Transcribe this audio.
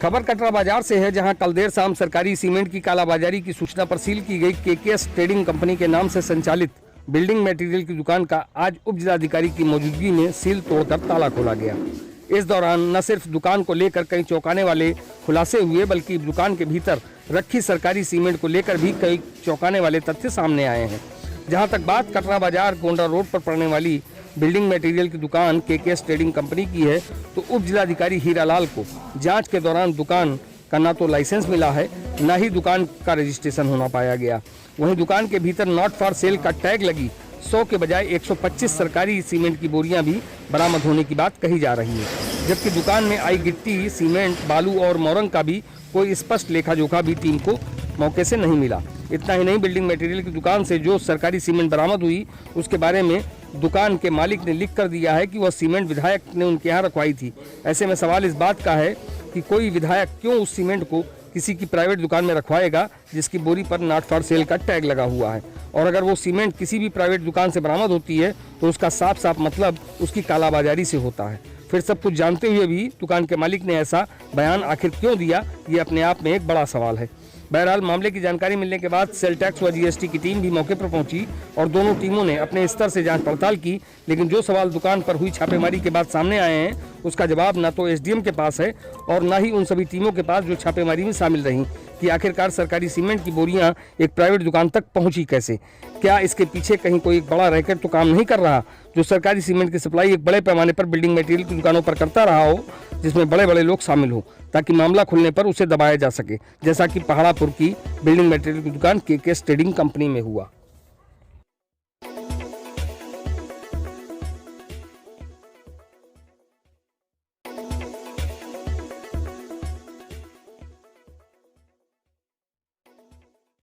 खबर कटरा बाजार से है, जहां कल देर शाम सरकारी सीमेंट की कालाबाजारी की सूचना पर सील की गई केकेएस ट्रेडिंग कंपनी के नाम से संचालित बिल्डिंग मटेरियल की दुकान का आज उप जिलाधिकारी की मौजूदगी में सील तोड़कर ताला खोला गया। इस दौरान न सिर्फ दुकान को लेकर कई चौंकाने वाले खुलासे हुए, बल्कि दुकान के भीतर रखी सरकारी सीमेंट को लेकर भी कई चौंकाने वाले तथ्य सामने आए हैं। जहां तक बात कटरा बाजार गोंडा रोड पर पड़ने वाली बिल्डिंग मटेरियल की दुकान केकेएस ट्रेडिंग कंपनी की है, तो उप जिलाधिकारी हीरालाल को जांच के दौरान दुकान का ना तो लाइसेंस मिला है, ना ही दुकान का रजिस्ट्रेशन होना पाया गया। वहीं दुकान के भीतर नॉट फॉर सेल का टैग लगी 100 के बजाय 125 सरकारी सीमेंट की बोरियां भी बरामद होने की बात कही जा रही है। जबकि दुकान में आई गिट्टी, सीमेंट, बालू और मोरंग का भी कोई स्पष्ट लेखा जोखा भी टीम को मौके से नहीं मिला। इतना ही नहीं, बिल्डिंग मटेरियल की दुकान से जो सरकारी सीमेंट बरामद हुई, उसके बारे में दुकान के मालिक ने लिख कर दिया है कि वह सीमेंट विधायक ने उनके यहाँ रखवाई थी। ऐसे में सवाल इस बात का है कि कोई विधायक क्यों उस सीमेंट को किसी की प्राइवेट दुकान में रखवाएगा जिसकी बोरी पर नॉट फॉर सेल का टैग लगा हुआ है। और अगर वो सीमेंट किसी भी प्राइवेट दुकान से बरामद होती है तो उसका साफ साफ मतलब उसकी कालाबाजारी से होता है। फिर सब कुछ जानते हुए भी दुकान के मालिक ने ऐसा बयान आखिर क्यों दिया, ये अपने आप में एक बड़ा सवाल है। बहरहाल मामले की जानकारी मिलने के बाद सेल टैक्स व जीएसटी की टीम भी मौके पर पहुंची और दोनों टीमों ने अपने स्तर से जांच पड़ताल की, लेकिन जो सवाल दुकान पर हुई छापेमारी के बाद सामने आए हैं, उसका जवाब न तो एसडीएम के पास है और न ही उन सभी टीमों के पास जो छापेमारी में शामिल रहीं कि आखिरकार सरकारी सीमेंट की बोरियां एक प्राइवेट दुकान तक पहुंची कैसे। क्या इसके पीछे कहीं कोई एक बड़ा रैकेट तो काम नहीं कर रहा, जो सरकारी सीमेंट की सप्लाई एक बड़े पैमाने पर बिल्डिंग मटेरियल की दुकानों पर करता रहा हो, जिसमें बड़े बड़े लोग शामिल हो, ताकि मामला खुलने पर उसे दबाया जा सके, जैसा कि पहाड़ापुर की बिल्डिंग मटेरियल की दुकान केकेएस ट्रेडिंग कंपनी में हुआ।